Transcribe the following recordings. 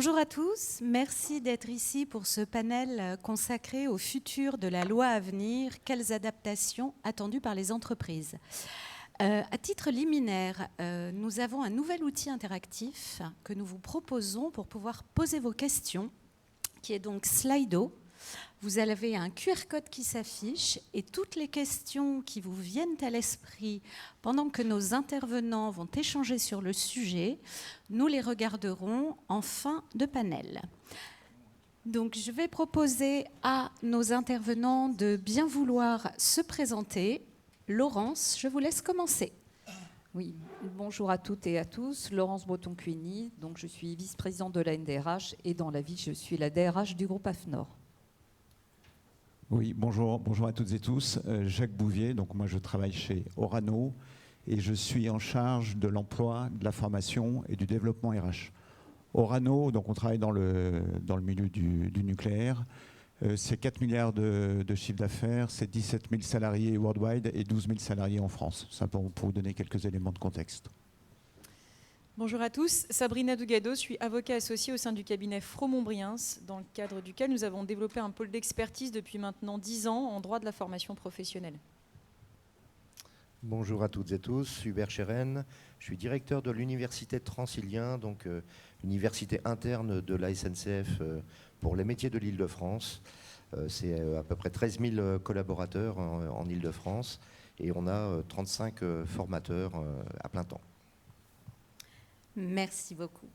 Bonjour à tous, merci d'être ici pour ce panel consacré au futur de la loi à venir. Quelles adaptations attendues par les entreprises ? À titre liminaire, nous avons un nouvel outil interactif que nous vous proposons pour pouvoir poser vos questions, qui est donc Slido. Vous avez un QR code qui s'affiche et toutes les questions qui vous viennent à l'esprit pendant que nos intervenants vont échanger sur le sujet, nous les regarderons en fin de panel. Donc, je vais proposer à nos intervenants de bien vouloir se présenter. Laurence, je vous laisse commencer. Oui, bonjour à toutes et à tous. Laurence Breton-Cuigny, donc je suis vice-présidente de la NDRH et dans la vie, je suis la DRH du groupe AFNOR. Oui, bonjour à toutes et tous. Jacques Bouvier, donc moi je travaille chez Orano et je suis en charge de l'emploi, de la formation et du développement RH. Orano, donc on travaille dans le milieu du nucléaire. C'est 4 milliards de chiffre d'affaires, c'est 17 000 salariés worldwide et 12 000 salariés en France. Ça pour vous donner quelques éléments de contexte. Bonjour à tous, Sabrina Dougado, je suis avocat associée au sein du cabinet Fromont-Briens, dans le cadre duquel nous avons développé un pôle d'expertise depuis maintenant 10 ans en droit de la formation professionnelle. Bonjour à toutes et tous, Hubert Cheren, je suis directeur de l'université de Transilien, donc université interne de la SNCF pour les métiers de l'Île-de-France. C'est à peu près 13 000 collaborateurs en Île-de-France et on a 35 formateurs à plein temps. Merci beaucoup.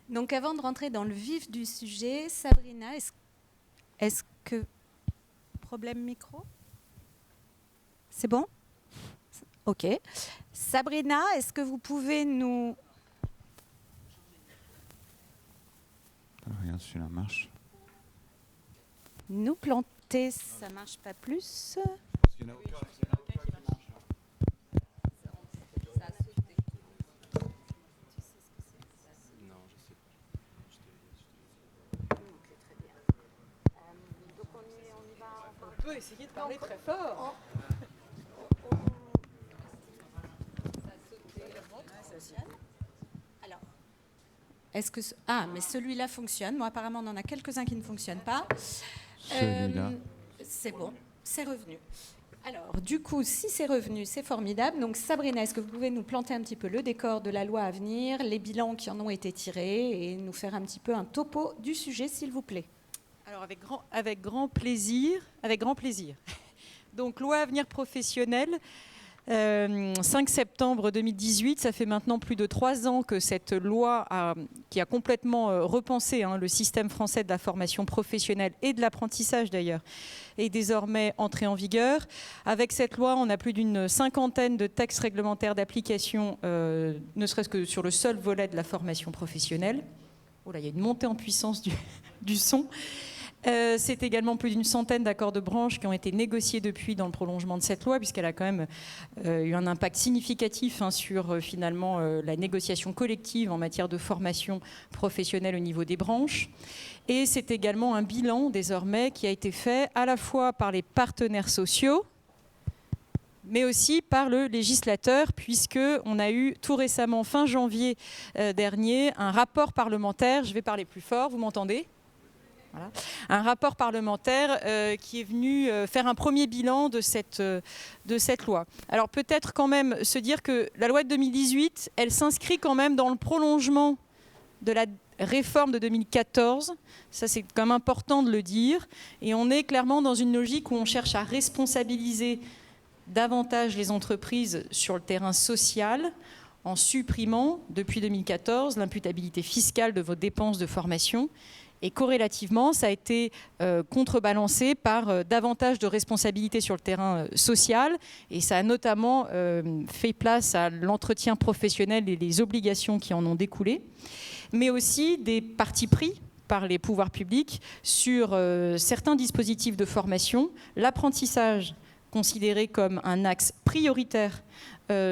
Donc, avant de rentrer dans le vif du sujet, Sabrina, est-ce que... Problème micro ? C'est bon ? Ok. Sabrina, est-ce que vous pouvez nous... Rien, celui-là marche. Nous planter, ça ne marche pas plus. On peut essayer de parler très fort. Alors, est-ce que... Ah, mais celui-là fonctionne. Moi, apparemment, on en a quelques-uns qui ne fonctionnent pas. Celui-là. C'est bon, c'est revenu. Alors, du coup, si c'est revenu, c'est formidable. Donc, Sabrina, est-ce que vous pouvez nous planter un petit peu le décor de la loi à venir, les bilans qui en ont été tirés et nous faire un petit peu un topo du sujet, s'il vous plaît ? Alors, avec grand plaisir. Donc, loi à venir professionnelle, 5 septembre 2018, ça fait maintenant plus de 3 ans que cette loi qui a complètement repensé le système français de la formation professionnelle et de l'apprentissage d'ailleurs, est désormais entrée en vigueur. Avec cette loi, on a plus d'une 50aine de textes réglementaires d'application, ne serait-ce que sur le seul volet de la formation professionnelle. Oh là, il y a une montée en puissance du son. C'est également plus d'une centaine d'accords de branche qui ont été négociés depuis dans le prolongement de cette loi, puisqu'elle a quand même eu un impact significatif sur finalement la négociation collective en matière de formation professionnelle au niveau des branches. Et c'est également un bilan désormais qui a été fait à la fois par les partenaires sociaux, mais aussi par le législateur, puisqu'on a eu tout récemment, fin janvier dernier, un rapport parlementaire. Je vais parler plus fort, vous m'entendez ? Voilà. Un rapport parlementaire qui est venu faire un premier bilan de cette loi. Alors peut-être quand même se dire que la loi de 2018, elle s'inscrit quand même dans le prolongement de la réforme de 2014. Ça, c'est quand même important de le dire. Et on est clairement dans une logique où on cherche à responsabiliser davantage les entreprises sur le terrain social en supprimant, depuis 2014, l'imputabilité fiscale de vos dépenses de formation. Et corrélativement, ça a été contrebalancé par davantage de responsabilités sur le terrain social. Et ça a notamment fait place à l'entretien professionnel et les obligations qui en ont découlé. Mais aussi des partis pris par les pouvoirs publics sur certains dispositifs de formation. L'apprentissage considéré comme un axe prioritaire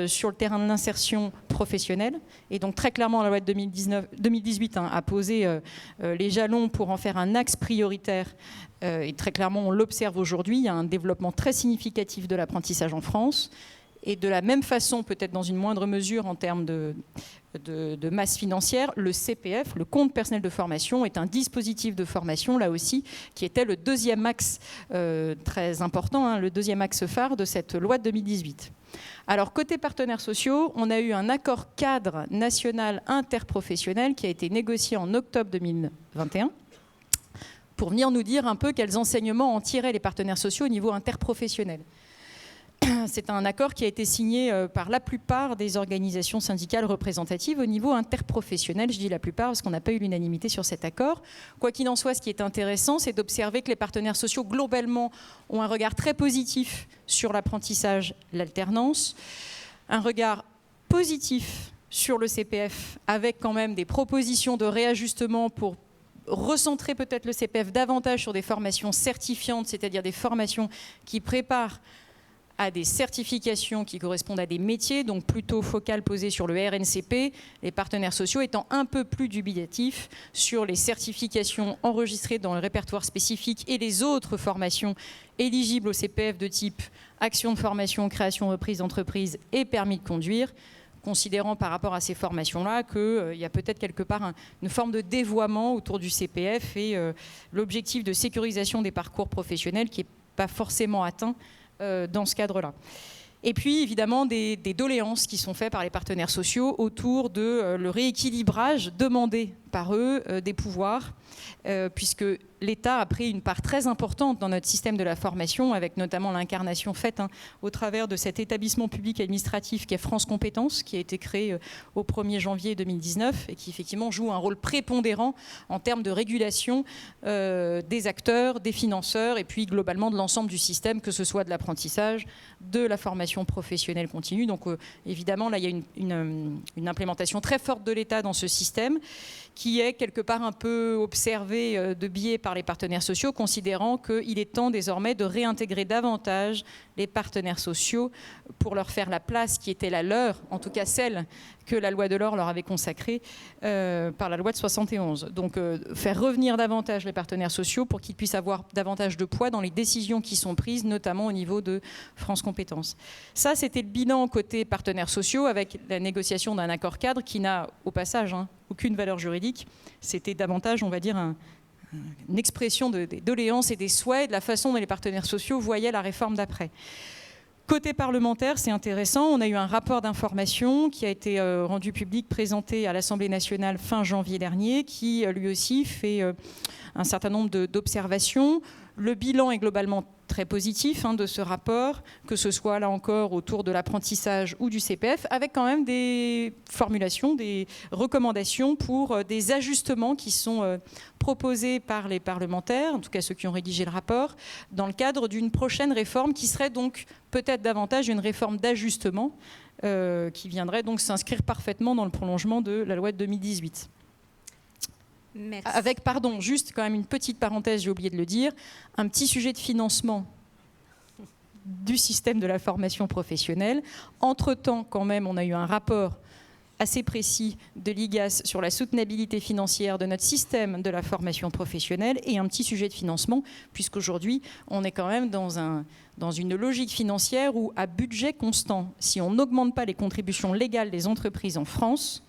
sur le terrain de l'insertion professionnelle. Et donc très clairement, la loi de 2018 a posé les jalons pour en faire un axe prioritaire. Et très clairement, on l'observe aujourd'hui, il y a un développement très significatif de l'apprentissage en France. Et de la même façon, peut-être dans une moindre mesure en termes de masse financière, le CPF, le compte personnel de formation, est un dispositif de formation, là aussi, qui était le deuxième axe très important, le deuxième axe phare de cette loi de 2018. Alors, côté partenaires sociaux, on a eu un accord cadre national interprofessionnel qui a été négocié en octobre 2021 pour venir nous dire un peu quels enseignements en tiraient les partenaires sociaux au niveau interprofessionnel. C'est un accord qui a été signé par la plupart des organisations syndicales représentatives au niveau interprofessionnel. Je dis la plupart parce qu'on n'a pas eu l'unanimité sur cet accord. Quoi qu'il en soit, ce qui est intéressant, c'est d'observer que les partenaires sociaux, globalement, ont un regard très positif sur l'apprentissage, l'alternance, un regard positif sur le CPF, avec quand même des propositions de réajustement pour recentrer peut-être le CPF davantage sur des formations certifiantes, c'est-à-dire des formations qui préparent à des certifications qui correspondent à des métiers, donc plutôt focales posées sur le RNCP, les partenaires sociaux étant un peu plus dubitatifs sur les certifications enregistrées dans le répertoire spécifique et les autres formations éligibles au CPF de type action de formation, création, reprise d'entreprise et permis de conduire, considérant par rapport à ces formations-là qu'il y a peut-être quelque part une forme de dévoiement autour du CPF et l'objectif de sécurisation des parcours professionnels qui n'est pas forcément atteint dans ce cadre-là. Et puis, évidemment, des doléances qui sont faites par les partenaires sociaux autour de le rééquilibrage demandé par eux des pouvoirs, puisque l'État a pris une part très importante dans notre système de la formation, avec notamment l'incarnation faite au travers de cet établissement public administratif qui est France Compétences, qui a été créé au 1er janvier 2019 et qui effectivement joue un rôle prépondérant en termes de régulation des acteurs, des financeurs et puis globalement de l'ensemble du système, que ce soit de l'apprentissage, de la formation professionnelle continue. Donc évidemment, là, il y a une implémentation très forte de l'État dans ce système qui est quelque part un peu observé de biais par les partenaires sociaux, considérant qu'il est temps désormais de réintégrer davantage les partenaires sociaux pour leur faire la place qui était la leur, en tout cas celle que la loi Delors leur avait consacrée par la loi de 71. Donc faire revenir davantage les partenaires sociaux pour qu'ils puissent avoir davantage de poids dans les décisions qui sont prises, notamment au niveau de France Compétences. Ça, c'était le bilan côté partenaires sociaux avec la négociation d'un accord cadre qui n'a, au passage, aucune valeur juridique. C'était davantage, on va dire, une expression des doléances et des souhaits, de la façon dont les partenaires sociaux voyaient la réforme d'après. Côté parlementaire, c'est intéressant, on a eu un rapport d'information qui a été rendu public, présenté à l'Assemblée nationale fin janvier dernier, qui lui aussi fait un certain nombre d'observations. Le bilan est globalement très positif de ce rapport, que ce soit là encore autour de l'apprentissage ou du CPF, avec quand même des formulations, des recommandations pour des ajustements qui sont proposés par les parlementaires, en tout cas ceux qui ont rédigé le rapport, dans le cadre d'une prochaine réforme qui serait donc peut-être davantage une réforme d'ajustement qui viendrait donc s'inscrire parfaitement dans le prolongement de la loi de 2018. Merci. Avec, pardon, juste quand même une petite parenthèse, j'ai oublié de le dire, un petit sujet de financement du système de la formation professionnelle. Entre-temps, quand même, on a eu un rapport assez précis de l'IGAS sur la soutenabilité financière de notre système de la formation professionnelle et un petit sujet de financement, puisqu'aujourd'hui, on est quand même dans une logique financière où, à budget constant, si on n'augmente pas les contributions légales des entreprises en France,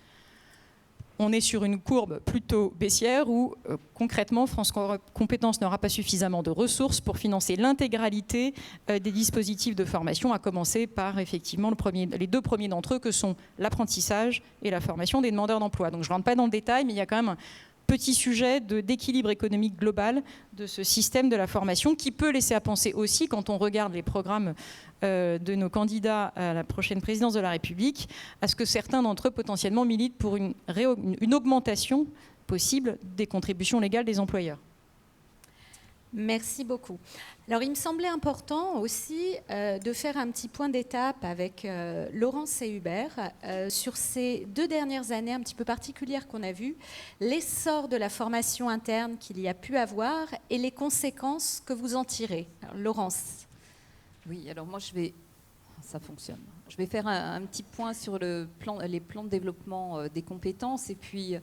on est sur une courbe plutôt baissière où, concrètement, France Compétences n'aura pas suffisamment de ressources pour financer l'intégralité des dispositifs de formation, à commencer par, effectivement, les deux premiers d'entre eux, que sont l'apprentissage et la formation des demandeurs d'emploi. Donc, je ne rentre pas dans le détail, mais il y a quand même un petit sujet d'équilibre économique global de ce système de la formation qui peut laisser à penser aussi, quand on regarde les programmes de nos candidats à la prochaine présidence de la République, à ce que certains d'entre eux potentiellement militent pour une augmentation possible des contributions légales des employeurs. Merci beaucoup. Alors, il me semblait important aussi de faire un petit point d'étape avec Laurence et Hubert sur ces 2 dernières années un petit peu particulières qu'on a vues, l'essor de la formation interne qu'il y a pu avoir et les conséquences que vous en tirez. Alors, Laurence. Oui, alors moi ça fonctionne. Je vais faire un petit point sur les plans de développement des compétences et puis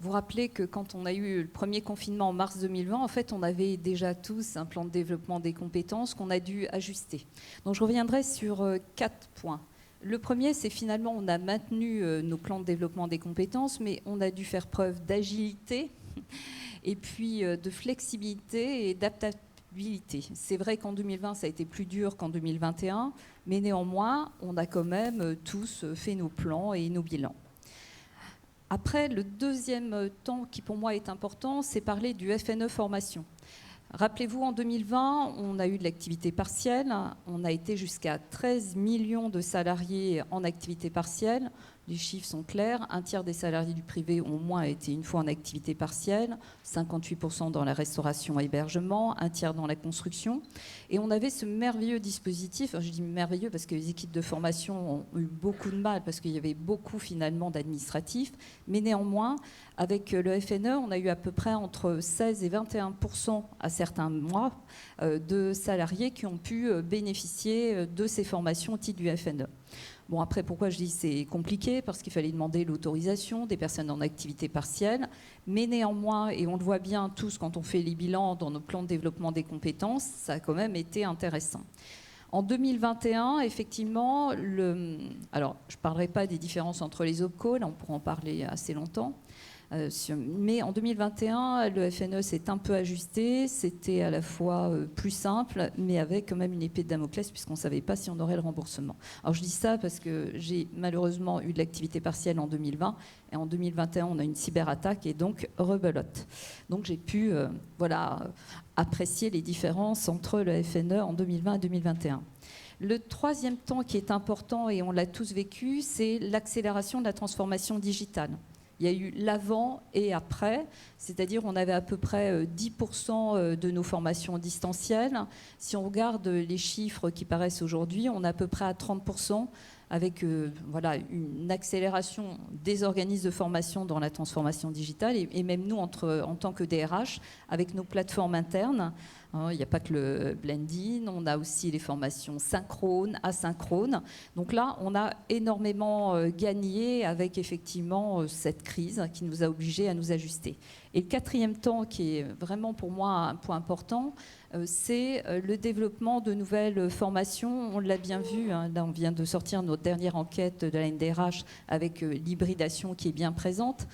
vous rappeler que quand on a eu le premier confinement en mars 2020, en fait, on avait déjà tous un plan de développement des compétences qu'on a dû ajuster. Donc je reviendrai sur 4 points. Le premier, c'est finalement, on a maintenu nos plans de développement des compétences, mais on a dû faire preuve d'agilité et puis de flexibilité et d'adaptabilité. C'est vrai qu'en 2020, ça a été plus dur qu'en 2021, mais néanmoins, on a quand même tous fait nos plans et nos bilans. Après, le deuxième temps qui pour moi est important, c'est parler du FNE formation. Rappelez-vous, en 2020, on a eu de l'activité partielle. On a été jusqu'à 13 millions de salariés en activité partielle. Les chiffres sont clairs. Un tiers des salariés du privé ont au moins été une fois en activité partielle, 58% dans la restauration et hébergement, un tiers dans la construction. Et on avait ce merveilleux dispositif. Je dis merveilleux parce que les équipes de formation ont eu beaucoup de mal parce qu'il y avait beaucoup finalement d'administratifs. Mais néanmoins, avec le FNE, on a eu à peu près entre 16 et 21% à certains mois de salariés qui ont pu bénéficier de ces formations au titre du FNE. Bon, après, pourquoi je dis c'est compliqué? Parce qu'il fallait demander l'autorisation des personnes en activité partielle. Mais néanmoins, et on le voit bien tous quand on fait les bilans dans nos plans de développement des compétences, ça a quand même été intéressant. En 2021, effectivement, alors je ne parlerai pas des différences entre les OPCO, là on pourra en parler assez longtemps. Mais en 2021, le FNE s'est un peu ajusté. C'était à la fois plus simple, mais avec quand même une épée de Damoclès, puisqu'on ne savait pas si on aurait le remboursement. Alors je dis ça parce que j'ai malheureusement eu de l'activité partielle en 2020, et en 2021, on a une cyberattaque, et donc rebelote. Donc j'ai pu apprécier les différences entre le FNE en 2020 et 2021. Le troisième temps qui est important, et on l'a tous vécu, c'est l'accélération de la transformation digitale. Il y a eu l'avant et après, c'est-à-dire on avait à peu près 10% de nos formations distancielles. Si on regarde les chiffres qui paraissent aujourd'hui, on est à peu près à 30%, avec une accélération des organismes de formation dans la transformation digitale, et même nous, en tant que DRH, avec nos plateformes internes. Il n'y a pas que le blending, on a aussi les formations synchrones, asynchrones. Donc là, on a énormément gagné avec effectivement cette crise qui nous a obligés à nous ajuster. Et le quatrième temps, qui est vraiment pour moi un point important, c'est le développement de nouvelles formations. On l'a bien vu, hein, là on vient de sortir notre dernière enquête de la NDRH avec l'hybridation qui est bien présente.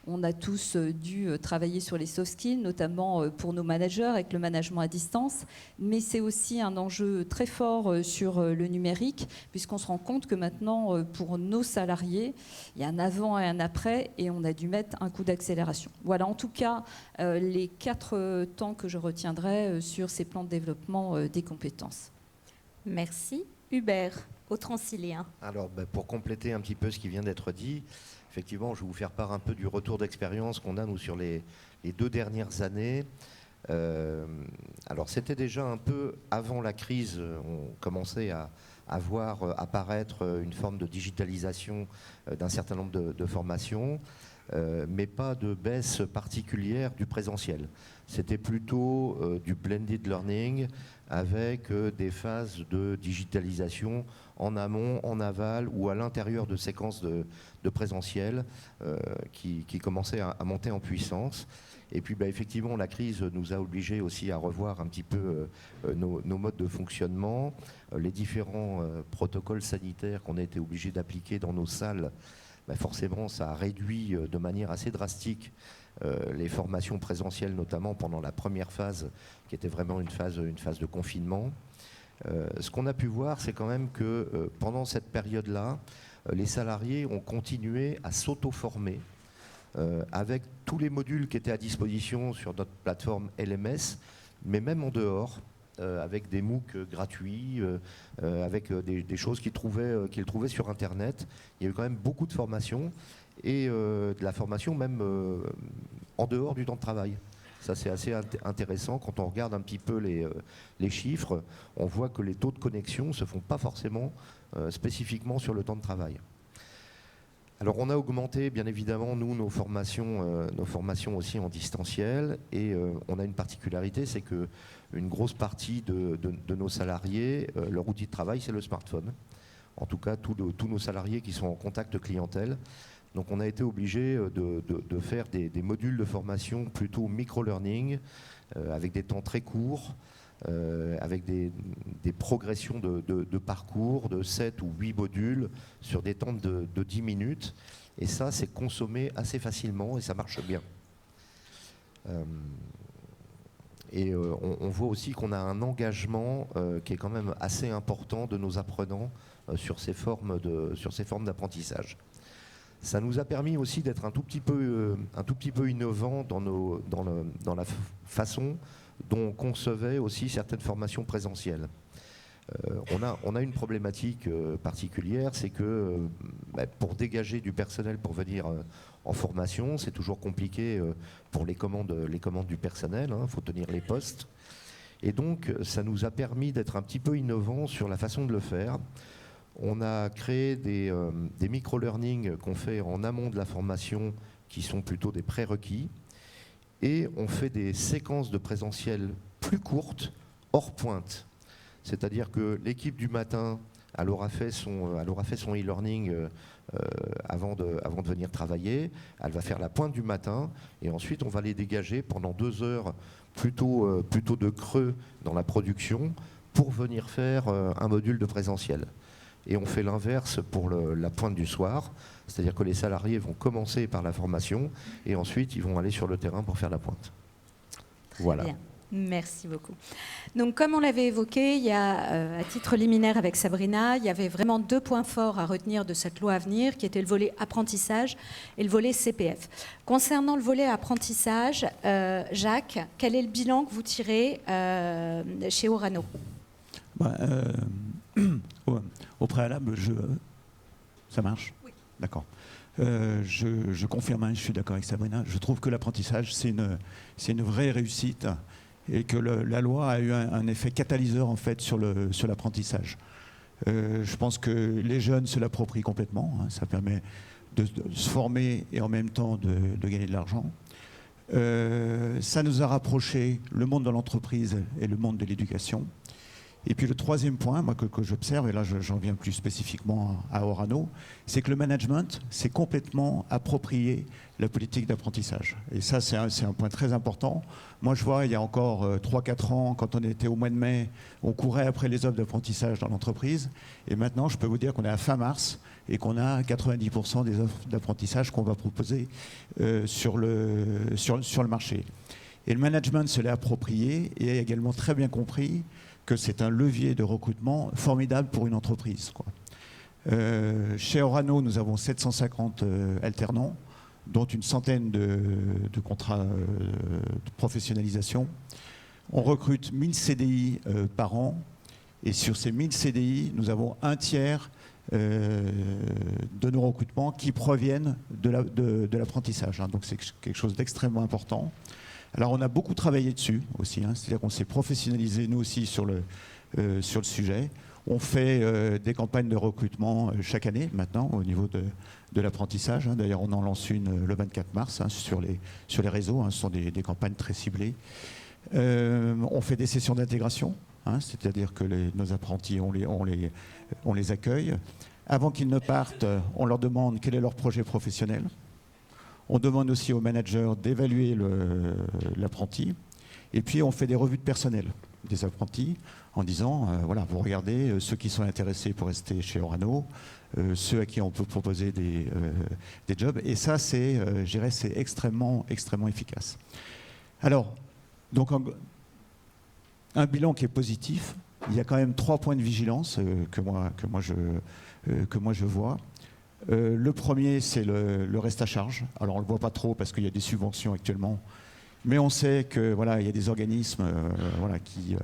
On a tous dû travailler sur les soft skills, notamment pour nos managers avec le management à distance. Mais c'est aussi un enjeu très fort sur le numérique, puisqu'on se rend compte que maintenant, pour nos salariés, il y a un avant et un après, et on a dû mettre un coup d'accélération. Voilà, en tout cas, les 4 temps que je retiendrai sur ces plans de développement des compétences. Merci. Hubert, au Transilien. Alors, pour compléter un petit peu ce qui vient d'être dit, effectivement, je vais vous faire part un peu du retour d'expérience qu'on a, nous, sur les 2 dernières années. Alors, c'était déjà un peu avant la crise, on commençait à voir apparaître une forme de digitalisation d'un certain nombre de formations, mais pas de baisse particulière du présentiel. C'était plutôt du blended learning avec des phases de digitalisation en amont, en aval ou à l'intérieur de séquences de présentiel qui commençaient à monter en puissance. Et puis effectivement, la crise nous a obligés aussi à revoir un petit peu nos modes de fonctionnement, les différents protocoles sanitaires qu'on a été obligés d'appliquer dans nos salles. Forcément, ça a réduit de manière assez drastique les formations présentielles, notamment pendant la première phase, qui était vraiment une phase de confinement. Ce qu'on a pu voir, c'est quand même que pendant cette période-là, les salariés ont continué à s'auto-former avec tous les modules qui étaient à disposition sur notre plateforme LMS, mais même en dehors, avec des MOOC gratuits, avec des choses qu'ils trouvaient sur Internet. Il y a eu quand même beaucoup de formations et de la formation même en dehors du temps de travail. Ça, c'est assez intéressant. Quand on regarde un petit peu les chiffres, on voit que les taux de connexion ne se font pas forcément spécifiquement sur le temps de travail. Alors, on a augmenté, bien évidemment, nous, nos formations aussi en distanciel. Et on a une particularité, c'est qu'une grosse partie de nos salariés, leur outil de travail, c'est le smartphone. En tout cas, tous nos salariés qui sont en contact clientèle. Donc on a été obligé de faire des modules de formation plutôt micro-learning, avec des temps très courts, avec des progressions de parcours de 7 ou 8 modules sur des temps de 10 minutes. Et ça, c'est consommé assez facilement et ça marche bien. On voit aussi qu'on a un engagement qui est quand même assez important de nos apprenants sur ces formes d'apprentissage. Ça nous a permis aussi d'être un tout petit peu innovant dans la façon dont on concevait aussi certaines formations présentielles. On a une problématique particulière, c'est que pour dégager du personnel pour venir en formation, c'est toujours compliqué pour les commandes du personnel, il faut tenir les postes. Et donc, ça nous a permis d'être un petit peu innovants sur la façon de le faire. On a créé des micro-learning qu'on fait en amont de la formation, qui sont plutôt des prérequis. Et on fait des séquences de présentiel plus courtes, hors pointe. C'est-à-dire que l'équipe du matin, elle aura fait son e-learning avant de venir travailler. Elle va faire la pointe du matin et ensuite on va les dégager pendant 2 heures plutôt de creux dans la production pour venir faire un module de présentiel. Et on fait l'inverse pour la pointe du soir, c'est-à-dire que les salariés vont commencer par la formation et ensuite ils vont aller sur le terrain pour faire la pointe. Voilà. Bien. Merci beaucoup. Donc, comme on l'avait évoqué, il y a, à titre liminaire avec Sabrina, il y avait vraiment 2 points forts à retenir de cette loi à venir, qui était le volet apprentissage et le volet CPF. Concernant le volet apprentissage, Jacques, quel est le bilan que vous tirez chez Orano ? Au préalable, ça marche ? Oui. D'accord. Je confirme, je suis d'accord avec Sabrina. Je trouve que l'apprentissage, c'est une vraie réussite et que la loi a eu un effet catalyseur en fait sur l'apprentissage. Je pense que les jeunes se l'approprient complètement. Ça permet de se former et en même temps de gagner de l'argent. Ça nous a rapproché le monde de l'entreprise et le monde de l'éducation. Et puis le 3e point, moi, que j'observe, et là j'en viens plus spécifiquement à Orano, c'est que le management s'est complètement approprié la politique d'apprentissage. Et ça, c'est un point très important. Moi, je vois, il y a encore 3-4 ans, quand on était au mois de mai, on courait après les offres d'apprentissage dans l'entreprise. Et maintenant, je peux vous dire qu'on est à fin mars et qu'on a 90% des offres d'apprentissage qu'on va proposer sur le marché. Et le management se l'est approprié et a également très bien compris que c'est un levier de recrutement formidable pour une entreprise, quoi. Chez Orano, nous avons 750 alternants, dont une centaine de contrats de professionnalisation. On recrute 1000 CDI par an, et sur ces 1000 CDI, nous avons un tiers de nos recrutements qui proviennent de l'apprentissage. Donc c'est quelque chose d'extrêmement important. Alors on a beaucoup travaillé dessus aussi, c'est-à-dire qu'on s'est professionnalisé nous aussi sur le sujet. On fait des campagnes de recrutement chaque année maintenant au niveau de l'apprentissage. D'ailleurs on en lance une le 24 mars sur les réseaux, ce sont des campagnes très ciblées. On fait des sessions d'intégration, c'est-à-dire que nos apprentis, on les accueille. Avant qu'ils ne partent, on leur demande quel est leur projet professionnel. On demande aussi aux managers d'évaluer l'apprenti. Et puis, on fait des revues de personnel des apprentis en disant, voilà, vous regardez ceux qui sont intéressés pour rester chez Orano, ceux à qui on peut proposer des jobs. Et ça, je dirais, c'est extrêmement, extrêmement efficace. Alors, donc, un bilan qui est positif. Il y a quand même 3 points de vigilance que moi je vois. Le premier, c'est le reste à charge. Alors, on ne le voit pas trop parce qu'il y a des subventions actuellement. Mais on sait que voilà, il y a des organismes qui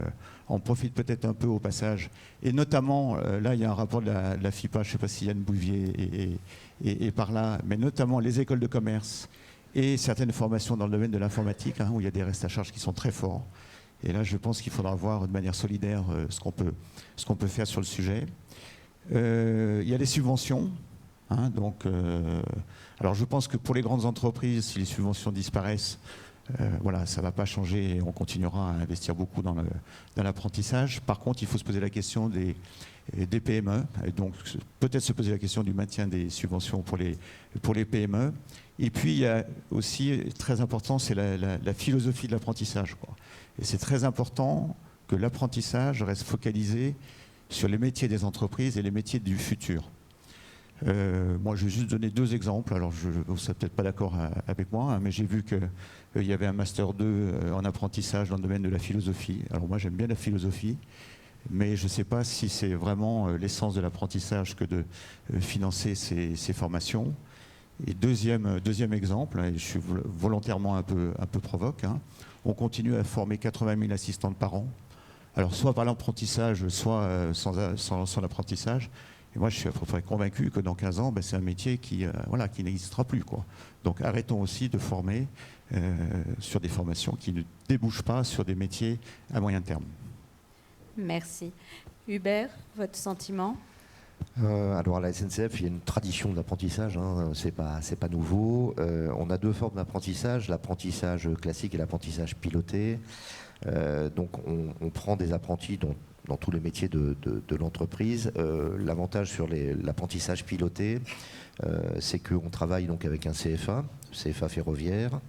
en profitent peut-être un peu au passage. Et notamment, là, il y a un rapport de la FIPA, je ne sais pas si Yann Bouvier est par là, mais notamment les écoles de commerce et certaines formations dans le domaine de l'informatique, où il y a des restes à charge qui sont très forts. Et là, je pense qu'il faudra voir de manière solidaire ce qu'on peut faire sur le sujet. Il y a les subventions. Alors je pense que pour les grandes entreprises, si les subventions disparaissent, Voilà, ça ne va pas changer et on continuera à investir beaucoup dans l'apprentissage. Par contre, il faut se poser la question des PME, et donc peut-être se poser la question du maintien des subventions pour les PME. Et puis, il y a aussi, très important, c'est la philosophie de l'apprentissage, quoi. Et c'est très important que l'apprentissage reste focalisé sur les métiers des entreprises et les métiers du futur. Moi, je vais juste donner 2 exemples. Alors, vous ne serez peut-être pas d'accord avec moi, hein, mais j'ai vu qu'il y avait un Master 2 en apprentissage dans le domaine de la philosophie. Alors, moi, j'aime bien la philosophie, mais je ne sais pas si c'est vraiment l'essence de l'apprentissage que de financer ces formations. Et deuxième exemple, et je suis volontairement un peu provoque, hein, on continue à former 80 000 assistantes par an. Alors, soit par l'apprentissage, soit sans l'apprentissage. Et moi, je suis à peu près convaincu que dans 15 ans, c'est un métier qui n'existera plus, quoi. Donc, arrêtons aussi de former sur des formations qui ne débouchent pas sur des métiers à moyen terme. Merci. Hubert, votre sentiment ? Alors à la SNCF, il y a une tradition d'apprentissage, hein, c'est pas nouveau. On a 2 formes d'apprentissage, l'apprentissage classique et l'apprentissage piloté. Donc on prend des apprentis dans tous les métiers de l'entreprise. L'avantage sur l'apprentissage piloté, c'est qu'on travaille donc avec un CFA ferroviaire,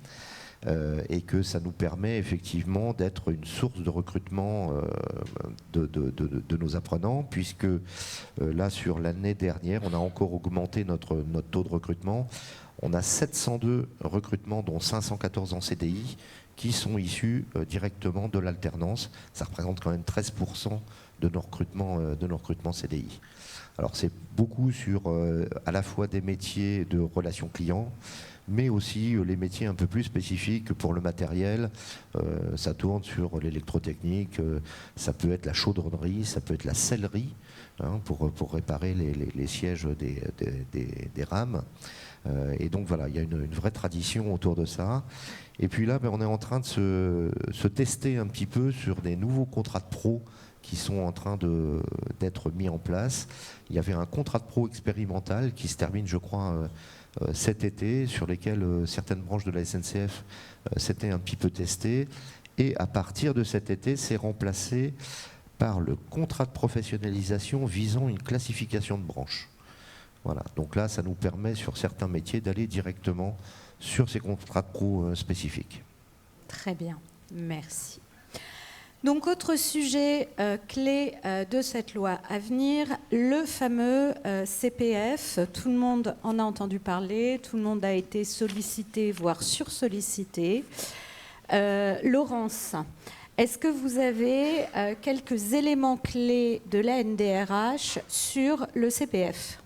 et que ça nous permet effectivement d'être une source de recrutement de nos apprenants, puisque là, sur l'année dernière, on a encore augmenté notre taux de recrutement. On a 702 recrutements, dont 514 en CDI, qui sont issus directement de l'alternance. Ça représente quand même 13% de nos recrutements CDI. Alors c'est beaucoup sur à la fois des métiers de relations clients, mais aussi les métiers un peu plus spécifiques pour le matériel. Ça tourne sur l'électrotechnique, ça peut être la chaudronnerie, ça peut être la sellerie, hein, pour réparer les sièges des rames. Et donc voilà, il y a une vraie tradition autour de ça. Et puis là, on est en train de se tester un petit peu sur des nouveaux contrats de pro qui sont en train d'être mis en place. Il y avait un contrat de pro expérimental qui se termine, je crois, cet été, sur lesquels certaines branches de la SNCF s'étaient un petit peu testées. Et à partir de cet été, c'est remplacé par le contrat de professionnalisation visant une classification de branche. Voilà. Donc là, ça nous permet, sur certains métiers, d'aller directement sur ces contrats de pro spécifiques. Très bien, merci. Donc, autre sujet clé de cette loi à venir, le fameux CPF. Tout le monde en a entendu parler, tout le monde a été sollicité, voire sursollicité. Laurence, est-ce que vous avez quelques éléments clés de la NDRH sur le CPF ?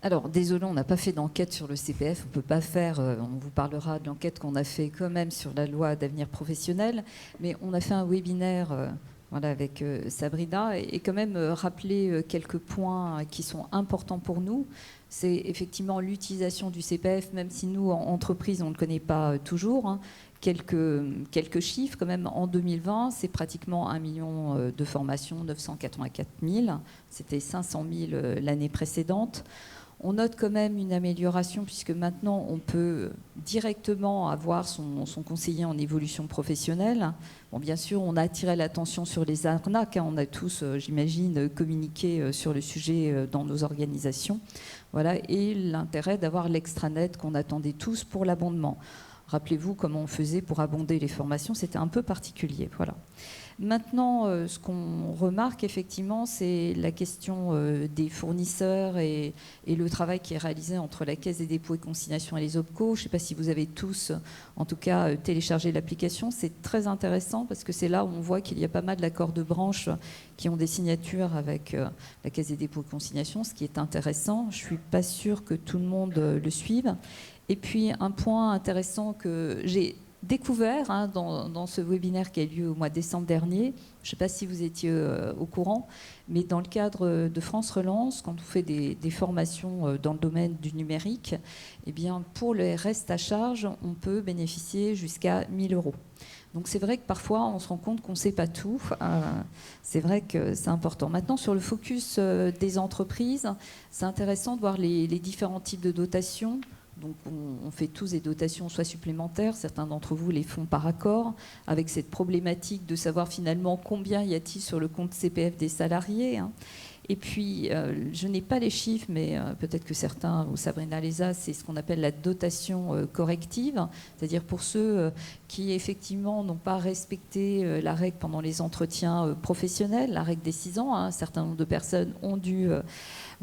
Alors, désolé, on n'a pas fait d'enquête sur le CPF. On ne peut pas faire, on vous parlera de l'enquête qu'on a fait quand même sur la loi d'avenir professionnel. Mais on a fait un webinaire avec Sabrina et quand même rappeler quelques points qui sont importants pour nous. C'est effectivement l'utilisation du CPF, même si nous, en entreprise, on ne le connaît pas toujours. Hein. Quelques chiffres quand même. En 2020, c'est pratiquement 1 million de formations, 984 000. C'était 500 000 l'année précédente. On note quand même une amélioration puisque maintenant on peut directement avoir son conseiller en évolution professionnelle. Bon, bien sûr, on a attiré l'attention sur les arnaques. On a tous, j'imagine, communiqué sur le sujet dans nos organisations. Voilà, et l'intérêt d'avoir l'extranet qu'on attendait tous pour l'abondement. Rappelez-vous comment on faisait pour abonder les formations, c'était un peu particulier. Voilà. Maintenant, ce qu'on remarque effectivement, c'est la question des fournisseurs et le travail qui est réalisé entre la Caisse des dépôts et consignations et les OPCO. Je ne sais pas si vous avez tous, en tout cas, téléchargé l'application. C'est très intéressant parce que c'est là où on voit qu'il y a pas mal d'accords de branche qui ont des signatures avec la Caisse des dépôts et consignations, ce qui est intéressant. Je ne suis pas sûre que tout le monde le suive. Et puis, un point intéressant que j'ai découvert dans ce webinaire qui a eu lieu au mois de décembre dernier, je ne sais pas si vous étiez au courant, mais dans le cadre de France Relance, quand on fait des formations dans le domaine du numérique, eh bien, pour le reste à charge, on peut bénéficier jusqu'à 1 000 €. Donc c'est vrai que parfois on se rend compte qu'on ne sait pas tout, c'est vrai que c'est important. Maintenant sur le focus des entreprises, c'est intéressant de voir les différents types de dotations Donc on fait tous des dotations soit supplémentaires, certains d'entre vous les font par accord, avec cette problématique de savoir finalement combien y a-t-il sur le compte CPF des salariés. Et puis, je n'ai pas les chiffres, mais peut-être que certains, ou Sabrina les a, c'est ce qu'on appelle la dotation corrective, c'est-à-dire pour ceux qui, effectivement, n'ont pas respecté la règle pendant les entretiens professionnels, la règle des 6 ans. Un certain nombre de personnes ont dû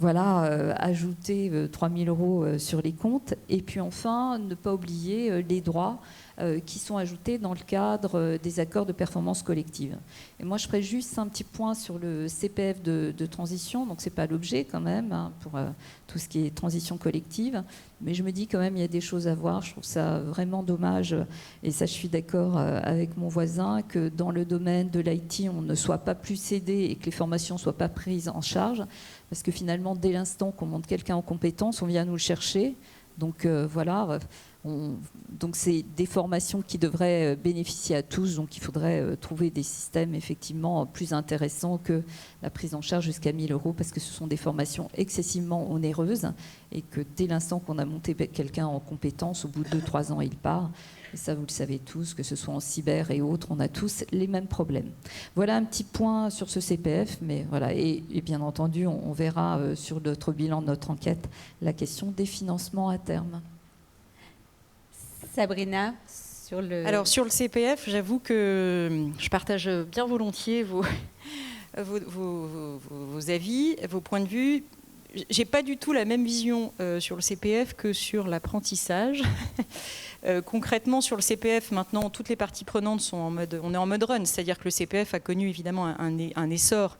ajouter 3 000 € sur les comptes. Et puis, enfin, ne pas oublier les droits qui sont ajoutés dans le cadre des accords de performance collective. Et moi, je ferai juste un petit point sur le CPF de transition. Donc, ce n'est pas l'objet quand même pour tout ce qui est transition collective. Mais je me dis quand même, il y a des choses à voir. Je trouve ça vraiment dommage. Et ça, je suis d'accord avec mon voisin, que dans le domaine de l'IT, on ne soit pas plus aidé et que les formations ne soient pas prises en charge. Parce que finalement, dès l'instant qu'on monte quelqu'un en compétence, on vient nous le chercher. Donc, voilà. Donc c'est des formations qui devraient bénéficier à tous, donc il faudrait trouver des systèmes effectivement plus intéressants que la prise en charge jusqu'à 1 000 €, parce que ce sont des formations excessivement onéreuses et que dès l'instant qu'on a monté quelqu'un en compétence, au bout de 2-3 ans, il part. Et ça, vous le savez tous, que ce soit en cyber et autres, on a tous les mêmes problèmes. Voilà un petit point sur ce CPF, mais voilà, et bien entendu, on verra sur notre bilan de notre enquête la question des financements à terme. Sabrina, sur le... Alors sur le CPF, j'avoue que je partage bien volontiers vos avis, vos points de vue. J'ai pas du tout la même vision sur le CPF que sur l'apprentissage. Concrètement, sur le CPF, maintenant, toutes les parties prenantes sont on est en mode run, c'est-à-dire que le CPF a connu évidemment un essor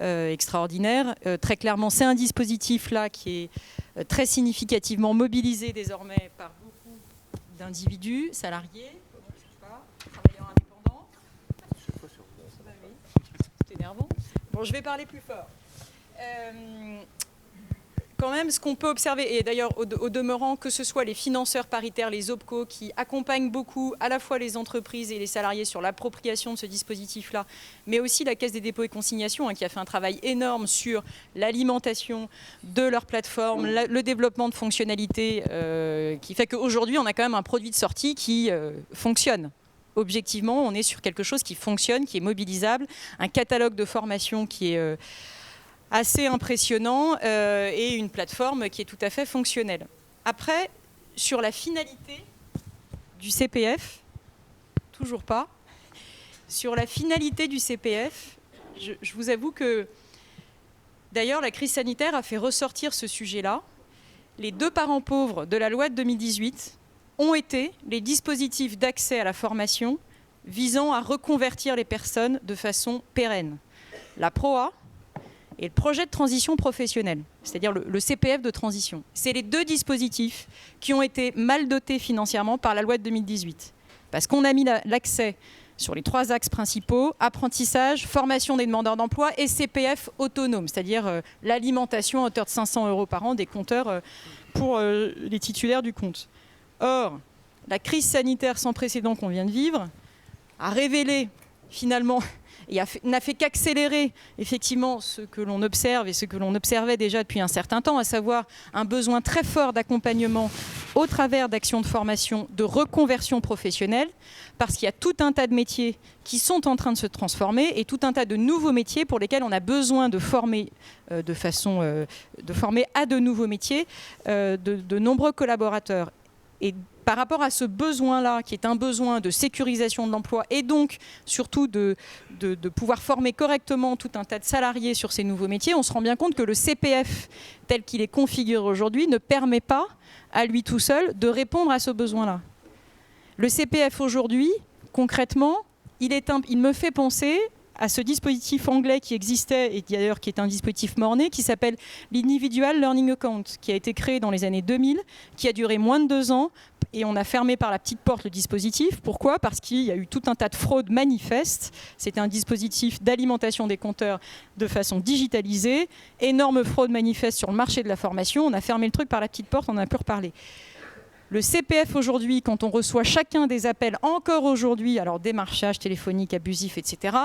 extraordinaire. Très clairement, c'est un dispositif là qui est très significativement mobilisé désormais par d'individus, salariés, travailleurs indépendants. C'est énervant. Bon, je vais parler plus fort. Quand même, ce qu'on peut observer, et d'ailleurs au demeurant, que ce soit les financeurs paritaires, les OPCO, qui accompagnent beaucoup à la fois les entreprises et les salariés sur l'appropriation de ce dispositif-là, mais aussi la Caisse des dépôts et consignations, qui a fait un travail énorme sur l'alimentation de leur plateforme, le développement de fonctionnalités, qui fait qu'aujourd'hui, on a quand même un produit de sortie qui fonctionne. Objectivement, on est sur quelque chose qui fonctionne, qui est mobilisable, un catalogue de formation qui est... assez impressionnant et une plateforme qui est tout à fait fonctionnelle. Après, sur la finalité du CPF, toujours pas. Sur la finalité du CPF, je vous avoue que, d'ailleurs, la crise sanitaire a fait ressortir ce sujet-là. Les 2 parents pauvres de la loi de 2018 ont été les dispositifs d'accès à la formation visant à reconvertir les personnes de façon pérenne. La PROA et le projet de transition professionnelle, c'est-à-dire le CPF de transition. C'est les 2 dispositifs qui ont été mal dotés financièrement par la loi de 2018. Parce qu'on a mis l'accès sur les 3 axes principaux, apprentissage, formation des demandeurs d'emploi et CPF autonome, c'est-à-dire l'alimentation à hauteur de 500 € par an des compteurs pour les titulaires du compte. Or, la crise sanitaire sans précédent qu'on vient de vivre a révélé finalement... et n'a fait qu'accélérer effectivement ce que l'on observe et ce que l'on observait déjà depuis un certain temps, à savoir un besoin très fort d'accompagnement au travers d'actions de formation, de reconversion professionnelle, parce qu'il y a tout un tas de métiers qui sont en train de se transformer et tout un tas de nouveaux métiers pour lesquels on a besoin de former de former à de nouveaux métiers de nombreux collaborateurs. Et par rapport à ce besoin-là, qui est un besoin de sécurisation de l'emploi et donc surtout de pouvoir former correctement tout un tas de salariés sur ces nouveaux métiers, on se rend bien compte que le CPF, tel qu'il est configuré aujourd'hui, ne permet pas à lui tout seul de répondre à ce besoin-là. Le CPF aujourd'hui, concrètement, il me fait penser à ce dispositif anglais qui existait et d'ailleurs qui est un dispositif mort-né qui s'appelle l'Individual Learning Account, qui a été créé dans les années 2000, qui a duré moins de 2 ans et on a fermé par la petite porte le dispositif. Pourquoi ? Parce qu'il y a eu tout un tas de fraudes manifestes. C'était un dispositif d'alimentation des compteurs de façon digitalisée, énorme fraude manifeste sur le marché de la formation. On a fermé le truc par la petite porte, on en a pu reparler. Le CPF aujourd'hui, quand on reçoit chacun des appels encore aujourd'hui, alors démarchage téléphonique abusif, etc.,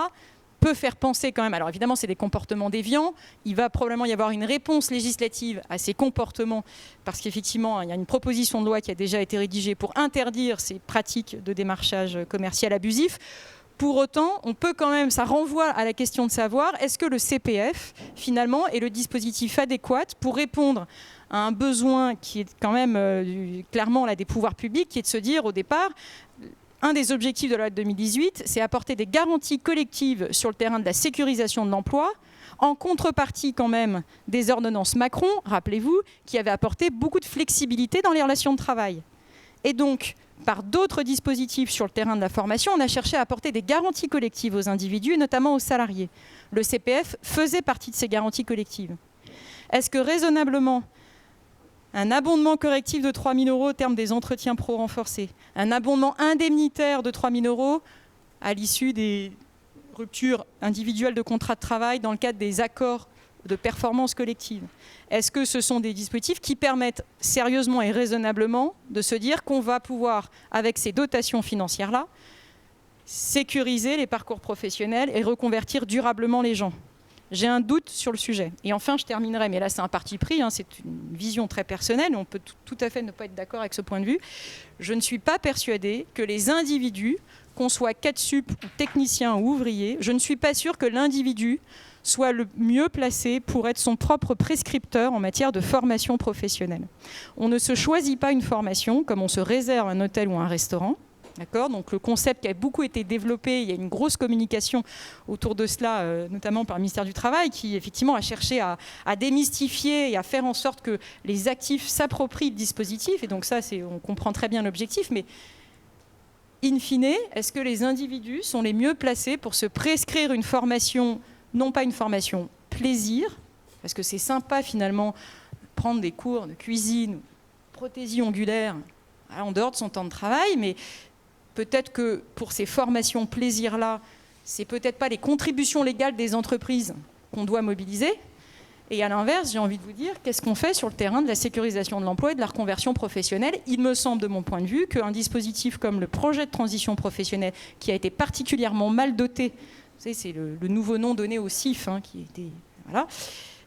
peut faire penser quand même, alors évidemment c'est des comportements déviants, il va probablement y avoir une réponse législative à ces comportements, parce qu'effectivement il y a une proposition de loi qui a déjà été rédigée pour interdire ces pratiques de démarchage commercial abusif. Pour autant, on peut quand même, ça renvoie à la question de savoir, est-ce que le CPF, finalement, est le dispositif adéquat pour répondre à un besoin qui est quand même clairement là, des pouvoirs publics, qui est de se dire au départ, un des objectifs de la loi de 2018, c'est apporter des garanties collectives sur le terrain de la sécurisation de l'emploi, en contrepartie quand même des ordonnances Macron, rappelez-vous, qui avaient apporté beaucoup de flexibilité dans les relations de travail. Et donc, par d'autres dispositifs sur le terrain de la formation, on a cherché à apporter des garanties collectives aux individus, et notamment aux salariés. Le CPF faisait partie de ces garanties collectives. Est-ce que raisonnablement, un abondement correctif de 3 000 € au terme des entretiens pro renforcés, un abondement indemnitaire de 3 000 € à l'issue des ruptures individuelles de contrat de travail dans le cadre des accords de performance collective, est-ce que ce sont des dispositifs qui permettent sérieusement et raisonnablement de se dire qu'on va pouvoir, avec ces dotations financières-là, sécuriser les parcours professionnels et reconvertir durablement les gens? J'ai un doute sur le sujet. Et enfin, je terminerai, mais là c'est un parti pris, hein, c'est une vision très personnelle, on peut tout à fait ne pas être d'accord avec ce point de vue. Je ne suis pas persuadée que les individus, qu'on soit cadre sup, technicien ou ouvrier, je ne suis pas sûre que l'individu soit le mieux placé pour être son propre prescripteur en matière de formation professionnelle. On ne se choisit pas une formation comme on se réserve un hôtel ou un restaurant. D'accord ? Donc le concept qui a beaucoup été développé, il y a une grosse communication autour de cela, notamment par le ministère du Travail, qui effectivement a cherché à démystifier et à faire en sorte que les actifs s'approprient le dispositif. Et donc ça, on comprend très bien l'objectif, mais in fine, est-ce que les individus sont les mieux placés pour se prescrire une formation, non pas une formation plaisir, parce que c'est sympa finalement prendre des cours de cuisine, prothésie ongulaire en dehors de son temps de travail, mais peut-être que pour ces formations plaisir-là, c'est peut-être pas les contributions légales des entreprises qu'on doit mobiliser. Et à l'inverse, j'ai envie de vous dire, qu'est-ce qu'on fait sur le terrain de la sécurisation de l'emploi et de la reconversion professionnelle ? Il me semble, de mon point de vue, qu'un dispositif comme le projet de transition professionnelle, qui a été particulièrement mal doté, c'est le nouveau nom donné au CIF, hein, qui était... Voilà.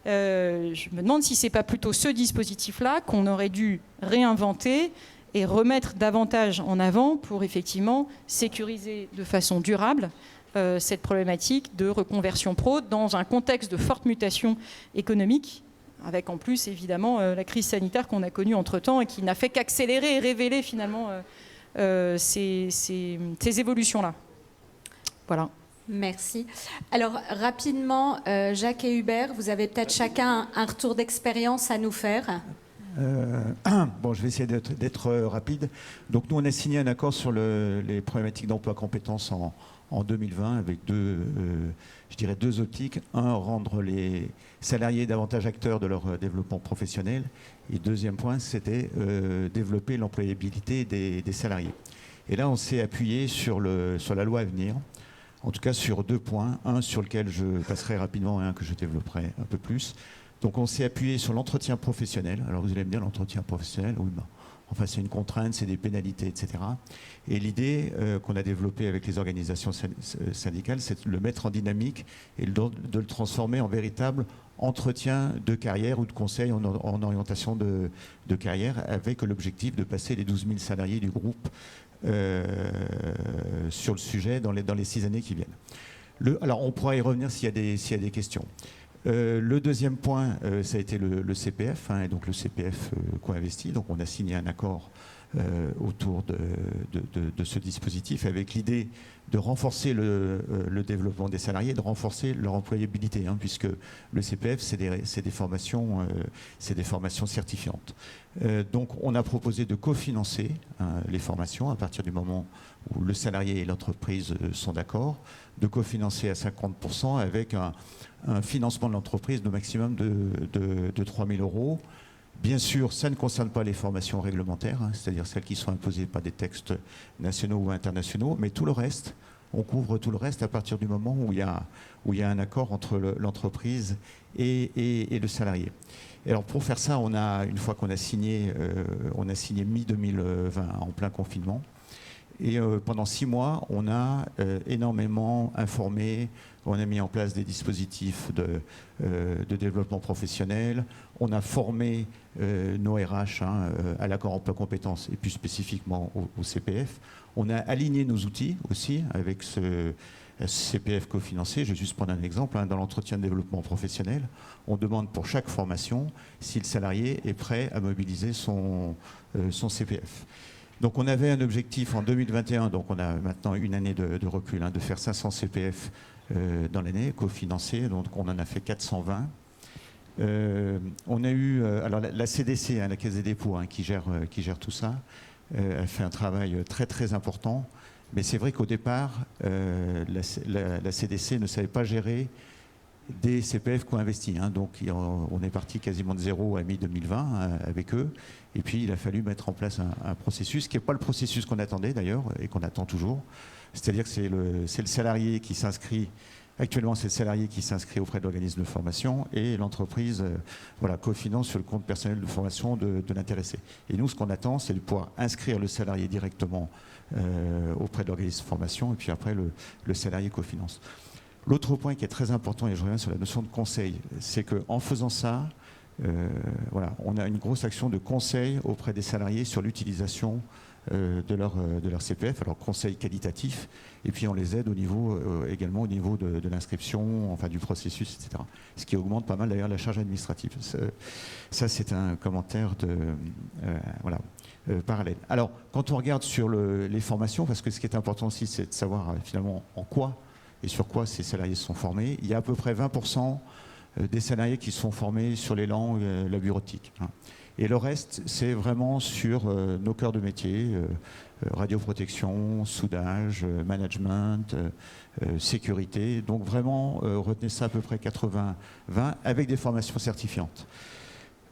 Je me demande si ce n'est pas plutôt ce dispositif-là qu'on aurait dû réinventer et remettre davantage en avant pour effectivement sécuriser de façon durable cette problématique de reconversion pro dans un contexte de forte mutation économique, avec en plus évidemment la crise sanitaire qu'on a connue entre-temps et qui n'a fait qu'accélérer et révéler finalement ces évolutions-là. Voilà. Merci. Alors, rapidement, Jacques et Hubert, vous avez peut-être chacun un retour d'expérience à nous faire. Bon, je vais essayer d'être rapide. Donc, nous, on a signé un accord sur les problématiques d'emploi-compétences en 2020 avec deux optiques. Un, rendre les salariés davantage acteurs de leur développement professionnel. Et deuxième point, c'était développer l'employabilité des salariés. Et là, on s'est appuyé sur la loi à venir. En tout cas, sur 2 points. Un sur lequel je passerai rapidement et un que je développerai un peu plus. Donc, on s'est appuyé sur l'entretien professionnel. Alors, vous allez me dire, l'entretien professionnel, oui, enfin, c'est une contrainte, c'est des pénalités, etc. Et l'idée qu'on a développée avec les organisations syndicales, c'est de le mettre en dynamique et de le transformer en véritable entretien de carrière ou de conseil en orientation de carrière, avec l'objectif de passer les 12 000 salariés du groupe sur le sujet dans les 6 années qui viennent. Alors, on pourra y revenir s'il y a des questions. Le deuxième point, ça a été le CPF, hein, et donc le CPF co-investi. Donc, on a signé un accord autour de ce dispositif avec l'idée de renforcer le développement des salariés, de renforcer leur employabilité, hein, puisque le CPF, c'est des formations certifiantes. Donc, on a proposé de cofinancer les formations à partir du moment où le salarié et l'entreprise sont d'accord, de cofinancer à 50% avec un financement de l'entreprise de maximum de 3 000 €. Bien sûr, ça ne concerne pas les formations réglementaires, hein, c'est-à-dire celles qui sont imposées par des textes nationaux ou internationaux, mais tout le reste, on couvre tout le reste à partir du moment où il y a un accord entre l'entreprise et le salarié. Et alors pour faire ça, une fois qu'on a signé mi-2020 en plein confinement, Et pendant 6 mois, on a énormément informé, on a mis en place des dispositifs de développement professionnel, on a formé nos RH à l'accord emploi compétences et plus spécifiquement au CPF. On a aligné nos outils aussi avec ce CPF cofinancé. Je vais juste prendre un exemple. Dans l'entretien de développement professionnel, on demande pour chaque formation si le salarié est prêt à mobiliser son CPF. Donc on avait un objectif en 2021, donc on a maintenant une année de recul, de faire 500 CPF dans l'année, cofinancés, donc on en a fait 420. On a eu, alors la CDC, la Caisse des dépôts, qui gère tout ça, elle fait un travail très très important, mais c'est vrai qu'au départ, la CDC ne savait pas gérer des CPF co-investis. Donc on est parti quasiment de zéro à mi-2020 avec eux. Et puis il a fallu mettre en place un processus qui n'est pas le processus qu'on attendait d'ailleurs et qu'on attend toujours. C'est-à-dire que c'est le salarié qui s'inscrit. Actuellement, c'est le salarié qui s'inscrit auprès de l'organisme de formation et l'entreprise cofinance sur le compte personnel de formation de l'intéressé. Et nous, ce qu'on attend, c'est de pouvoir inscrire le salarié directement auprès de l'organisme de formation et puis après le salarié cofinance. L'autre point qui est très important, et je reviens sur la notion de conseil, c'est qu'en faisant ça, on a une grosse action de conseil auprès des salariés sur l'utilisation de leur CPF, alors conseil qualitatif, et puis on les aide également au niveau de l'inscription, enfin du processus, etc. Ce qui augmente pas mal d'ailleurs la charge administrative. Ça c'est un commentaire parallèle. Alors, quand on regarde sur les formations, parce que ce qui est important aussi, c'est de savoir finalement en quoi et sur quoi ces salariés se sont formés, il y a à peu près 20% des salariés qui sont formés sur les langues, la bureautique. Et le reste, c'est vraiment sur nos cœurs de métier, radioprotection, soudage, management, sécurité. Donc vraiment, retenez ça à peu près 80-20 avec des formations certifiantes.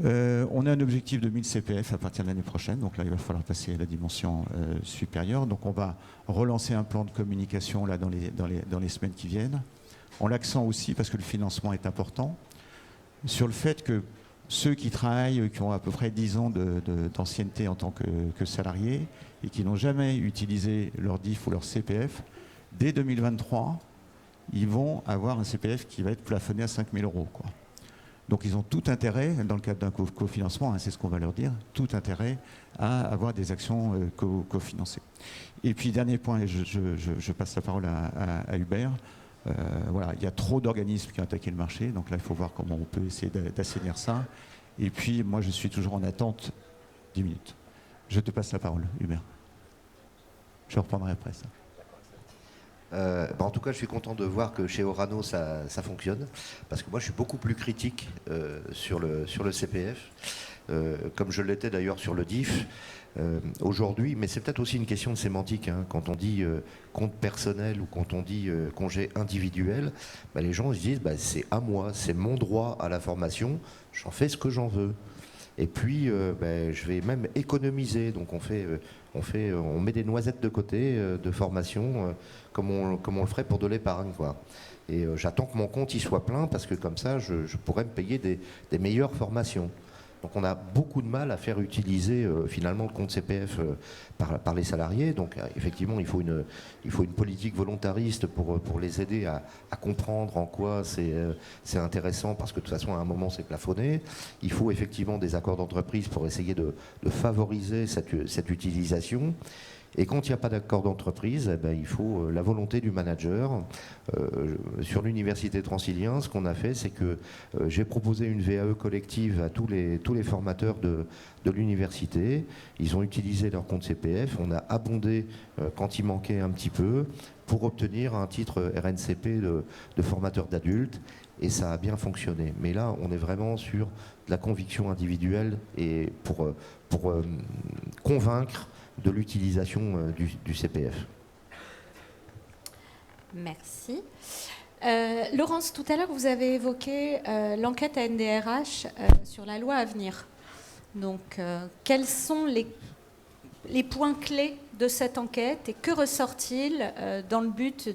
On a un objectif de 1000 CPF à partir de l'année prochaine, donc là il va falloir passer à la dimension supérieure. Donc on va relancer un plan de communication là, dans les semaines qui viennent, en l'accent aussi, parce que le financement est important, sur le fait que ceux qui travaillent, qui ont à peu près 10 ans d'ancienneté en tant que salariés et qui n'ont jamais utilisé leur DIF ou leur CPF, dès 2023, ils vont avoir un CPF qui va être plafonné à 5 000 €. Donc ils ont tout intérêt, dans le cadre d'un cofinancement, c'est ce qu'on va leur dire, tout intérêt à avoir des actions cofinancées. Et puis dernier point, et je passe la parole à Hubert, il y a trop d'organismes qui ont attaqué le marché, donc là il faut voir comment on peut essayer d'assainir ça. Et puis moi je suis toujours en attente. 10 minutes. Je te passe la parole, Hubert. Je reprendrai après ça. En tout cas, je suis content de voir que chez Orano, ça fonctionne. Parce que moi, je suis beaucoup plus critique sur le CPF, comme je l'étais d'ailleurs sur le DIF. Aujourd'hui, mais c'est peut-être aussi une question de sémantique. Quand on dit compte personnel ou quand on dit congé individuel, les gens se disent c'est à moi, c'est mon droit à la formation, j'en fais ce que j'en veux. Et puis, je vais même économiser. Donc, on met des noisettes de côté de formation, comme on le ferait pour de l'épargne, quoi. Et j'attends que mon compte y soit plein parce que comme ça, je pourrais me payer des meilleures formations. Donc, on a beaucoup de mal à faire utiliser finalement le compte CPF par les salariés. Donc, effectivement, il faut une politique volontariste pour les aider à comprendre en quoi c'est intéressant, parce que de toute façon, à un moment, c'est plafonné. Il faut effectivement des accords d'entreprise pour essayer de favoriser cette utilisation. Et quand il n'y a pas d'accord d'entreprise, il faut la volonté du manager. Sur l'université Transilien, ce qu'on a fait, c'est que j'ai proposé une VAE collective à tous les formateurs de l'université. Ils ont utilisé leur compte CPF. On a abondé quand il manquait un petit peu pour obtenir un titre RNCP de formateur d'adultes. Et ça a bien fonctionné. Mais là, on est vraiment sur de la conviction individuelle et pour convaincre de l'utilisation du CPF. Merci. Laurence, tout à l'heure, vous avez évoqué l'enquête ANDRH sur la loi à venir. Donc, quels sont les points clés de cette enquête et que ressort-il dans le but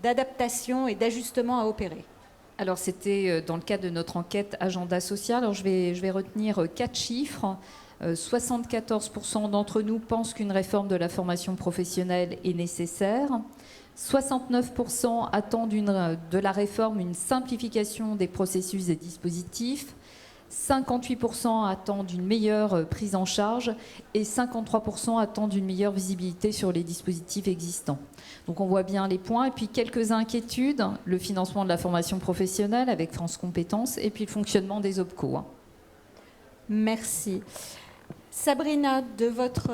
d'adaptation et d'ajustement à opérer ? Alors, c'était dans le cadre de notre enquête Agenda Social. Alors, je vais retenir 4 chiffres. 74% d'entre nous pensent qu'une réforme de la formation professionnelle est nécessaire. 69% attendent de la réforme une simplification des processus et dispositifs. 58% attendent une meilleure prise en charge et 53% attendent une meilleure visibilité sur les dispositifs existants. Donc on voit bien les points. Et puis quelques inquiétudes, le financement de la formation professionnelle avec France Compétences et puis le fonctionnement des OPCO. Merci. Sabrina, de votre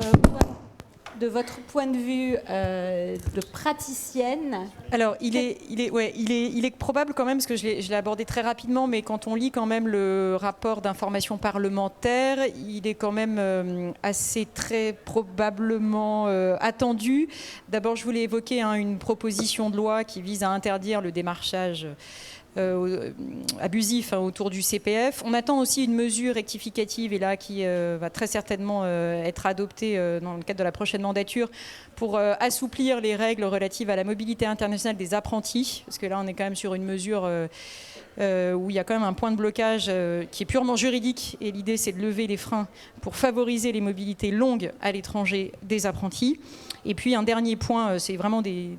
point de vue de praticienne. Alors, il est probable quand même, parce que je l'ai abordé très rapidement, mais quand on lit quand même le rapport d'information parlementaire, il est quand même assez très probablement attendu. D'abord, je voulais évoquer une proposition de loi qui vise à interdire le démarchage abusif autour du CPF. On attend aussi une mesure rectificative et là qui va très certainement être adoptée dans le cadre de la prochaine mandature pour assouplir les règles relatives à la mobilité internationale des apprentis, parce que là on est quand même sur une mesure où il y a quand même un point de blocage qui est purement juridique et l'idée c'est de lever les freins pour favoriser les mobilités longues à l'étranger des apprentis. Et puis un dernier point, c'est vraiment des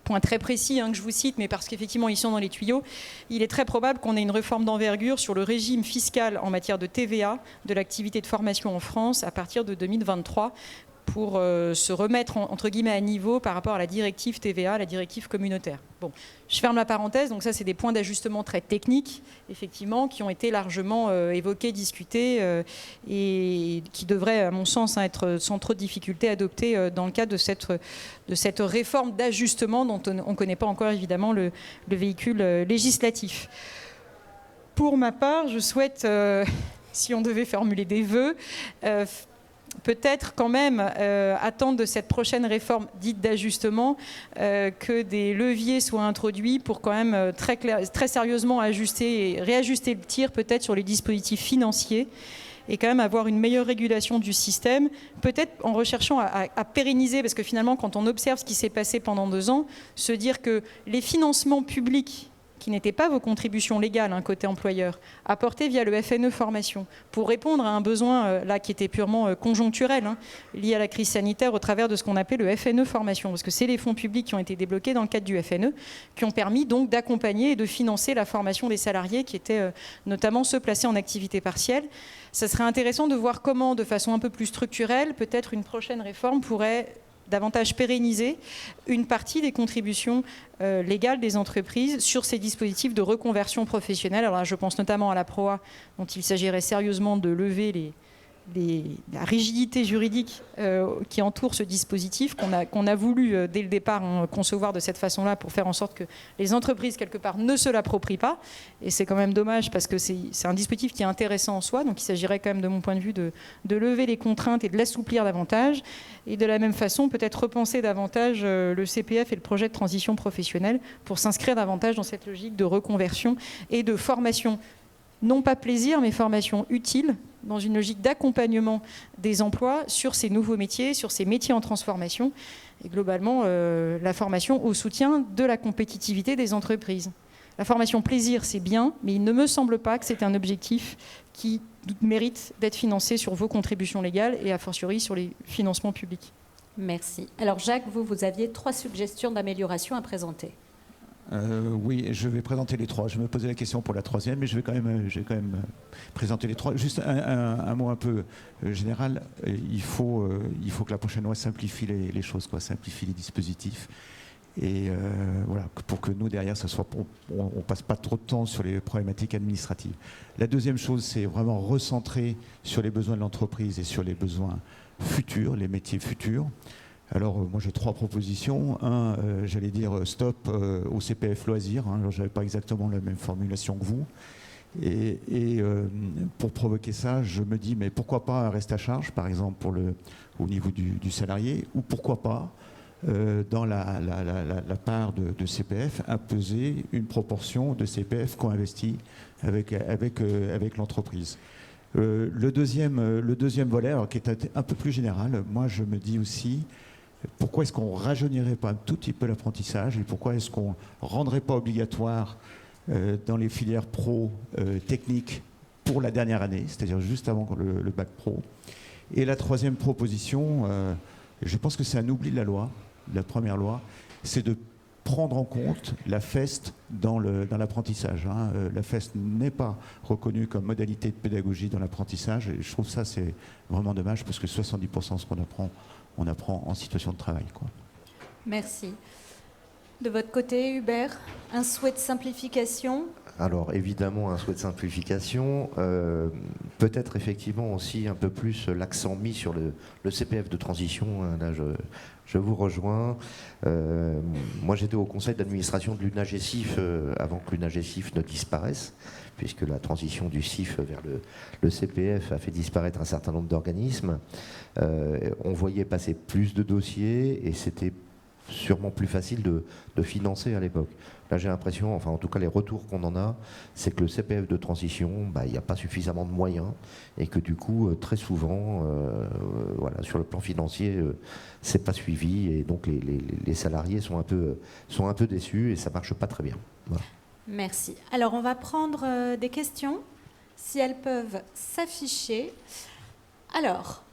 points très précis que je vous cite, mais parce qu'effectivement ils sont dans les tuyaux, il est très probable qu'on ait une réforme d'envergure sur le régime fiscal en matière de TVA de l'activité de formation en France à partir de 2023 pour se remettre entre guillemets à niveau par rapport à la directive TVA, la directive communautaire. Bon, je ferme la parenthèse, donc ça c'est des points d'ajustement très techniques, effectivement, qui ont été largement évoqués, discutés et qui devraient, à mon sens, être sans trop de difficultés adoptés dans le cadre de cette réforme d'ajustement dont on ne connaît pas encore évidemment le véhicule législatif. Pour ma part, je souhaite, si on devait formuler des vœux, peut-être quand même attendre de cette prochaine réforme dite d'ajustement que des leviers soient introduits pour quand même très sérieusement ajuster et réajuster le tir peut-être sur les dispositifs financiers et quand même avoir une meilleure régulation du système, peut-être en recherchant à pérenniser, parce que finalement quand on observe ce qui s'est passé pendant 2 ans, se dire que les financements publics qui n'étaient pas vos contributions légales, côté employeur, apportées via le FNE Formation, pour répondre à un besoin là qui était purement conjoncturel, lié à la crise sanitaire au travers de ce qu'on appelait le FNE Formation, parce que c'est les fonds publics qui ont été débloqués dans le cadre du FNE, qui ont permis donc d'accompagner et de financer la formation des salariés qui étaient notamment ceux placés en activité partielle. Ça serait intéressant de voir comment, de façon un peu plus structurelle, peut-être une prochaine réforme pourrait davantage pérenniser une partie des contributions légales des entreprises sur ces dispositifs de reconversion professionnelle. Alors là, je pense notamment à la PROA, dont il s'agirait sérieusement de lever la rigidité juridique qui entoure ce dispositif qu'on a voulu dès le départ concevoir de cette façon-là pour faire en sorte que les entreprises quelque part ne se l'approprient pas, et c'est quand même dommage parce que c'est un dispositif qui est intéressant en soi, donc il s'agirait quand même de mon point de vue de lever les contraintes et de l'assouplir davantage, et de la même façon peut-être repenser davantage le CPF et le projet de transition professionnelle pour s'inscrire davantage dans cette logique de reconversion et de formation, non pas plaisir mais formation utile, dans une logique d'accompagnement des emplois sur ces nouveaux métiers, sur ces métiers en transformation, et globalement la formation au soutien de la compétitivité des entreprises. La formation plaisir, c'est bien, mais il ne me semble pas que c'est un objectif qui mérite d'être financé sur vos contributions légales et a fortiori sur les financements publics. Merci. Alors Jacques, vous aviez 3 suggestions d'amélioration à présenter. Oui, je vais présenter les 3. Je me posais la question pour la 3e, mais je vais quand même présenter les 3. Juste un mot un peu général. Il faut que la prochaine loi simplifie les choses, simplifie les dispositifs. Et voilà, pour que nous, derrière, on ne passe pas trop de temps sur les problématiques administratives. La deuxième chose, c'est vraiment recentrer sur les besoins de l'entreprise et sur les besoins futurs, les métiers futurs. Alors, moi, j'ai 3 propositions. J'allais dire stop au CPF loisirs. Alors, je n'avais pas exactement la même formulation que vous. Et pour provoquer ça, je me dis, mais pourquoi pas un reste à charge, par exemple, au niveau du salarié, ou pourquoi pas, dans la part de CPF, imposer une proportion de CPF co-investi avec l'entreprise. Le deuxième volet, alors, qui est un peu plus général, moi, je me dis aussi, pourquoi est-ce qu'on ne rajeunirait pas un tout petit peu l'apprentissage et pourquoi est-ce qu'on ne rendrait pas obligatoire dans les filières pro techniques pour la dernière année, c'est-à-dire juste avant le bac pro. Et la troisième proposition, je pense que c'est un oubli de la loi, de la première loi, c'est de prendre en compte la FEST dans l'apprentissage. La FEST n'est pas reconnue comme modalité de pédagogie dans l'apprentissage, et je trouve ça c'est vraiment dommage, parce que 70% de ce qu'on apprend, on apprend en situation de travail, quoi. Merci. De votre côté, Hubert, un souhait de simplification? Alors évidemment un souhait de simplification, peut-être effectivement aussi un peu plus l'accent mis sur le CPF de transition, là je vous rejoins. Moi j'étais au conseil d'administration de l'UNAGESIF avant que l'UNAGESIF ne disparaisse, puisque la transition du CIF vers le CPF a fait disparaître un certain nombre d'organismes. On voyait passer plus de dossiers et c'était sûrement plus facile de financer à l'époque. Là, j'ai l'impression, enfin en tout cas les retours qu'on en a, c'est que le CPF de transition, il n'y a pas suffisamment de moyens et que du coup, très souvent, voilà, sur le plan financier, c'est pas suivi et donc les salariés sont un peu déçus et ça marche pas très bien. Voilà. Merci. Alors, on va prendre des questions, si elles peuvent s'afficher. Alors,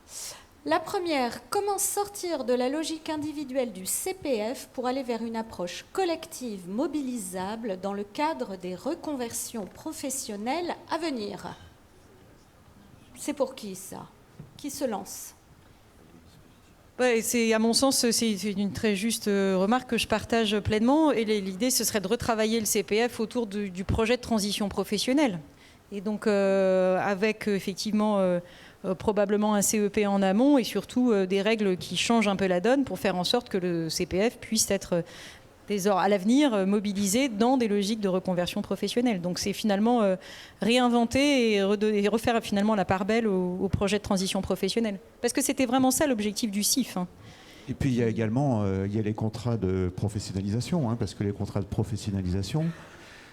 la première, comment sortir de la logique individuelle du CPF pour aller vers une approche collective mobilisable dans le cadre des reconversions professionnelles à venir? C'est pour qui ça? Qui se lance? Ouais, à mon sens, c'est une très juste remarque que je partage pleinement. Et l'idée, ce serait de retravailler le CPF autour du projet de transition professionnelle. Et donc, avec effectivement probablement un CEP en amont et surtout des règles qui changent un peu la donne pour faire en sorte que le CPF puisse être à l'avenir mobilisé dans des logiques de reconversion professionnelle. Donc c'est finalement réinventer et refaire finalement la part belle au projet de transition professionnelle. Parce que c'était vraiment ça l'objectif du CIF. Et puis il y a également les contrats de professionnalisation, parce que les contrats de professionnalisation,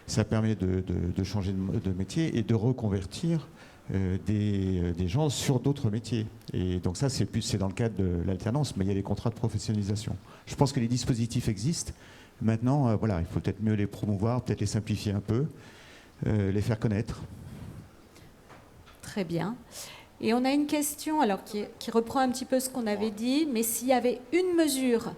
ça permet de changer de métier et de reconvertir des gens sur d'autres métiers. Et donc ça, c'est dans le cadre de l'alternance, mais il y a les contrats de professionnalisation. Je pense que les dispositifs existent. Maintenant, voilà, il faut peut-être mieux les promouvoir, peut-être les simplifier un peu, les faire connaître. Très bien. Et on a une question alors, qui reprend un petit peu ce qu'on avait dit, mais s'il y avait une mesure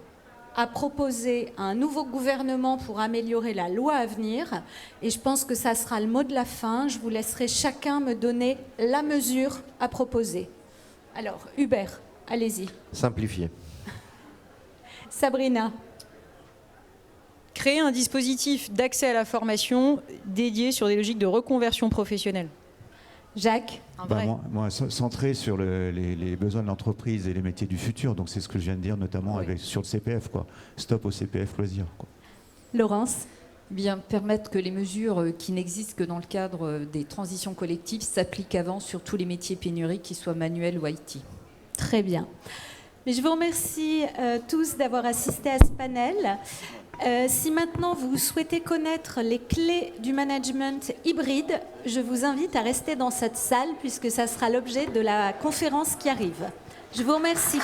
à proposer à un nouveau gouvernement pour améliorer la loi à venir, et je pense que ça sera le mot de la fin, je vous laisserai chacun me donner la mesure à proposer. Alors, Hubert, allez-y. Simplifier. Sabrina. Créer un dispositif d'accès à la formation dédié sur des logiques de reconversion professionnelle. Jacques. Moi, centré sur les besoins de l'entreprise et les métiers du futur. Donc c'est ce que je viens de dire, notamment sur le CPF, quoi. Stop au CPF loisirs, quoi. Laurence. Bien, permettre que les mesures qui n'existent que dans le cadre des transitions collectives s'appliquent avant sur tous les métiers pénuriques, qu'ils soient manuels ou IT. Très bien. Mais je vous remercie tous d'avoir assisté à ce panel. Si maintenant vous souhaitez connaître les clés du management hybride, je vous invite à rester dans cette salle puisque ça sera l'objet de la conférence qui arrive. Je vous remercie.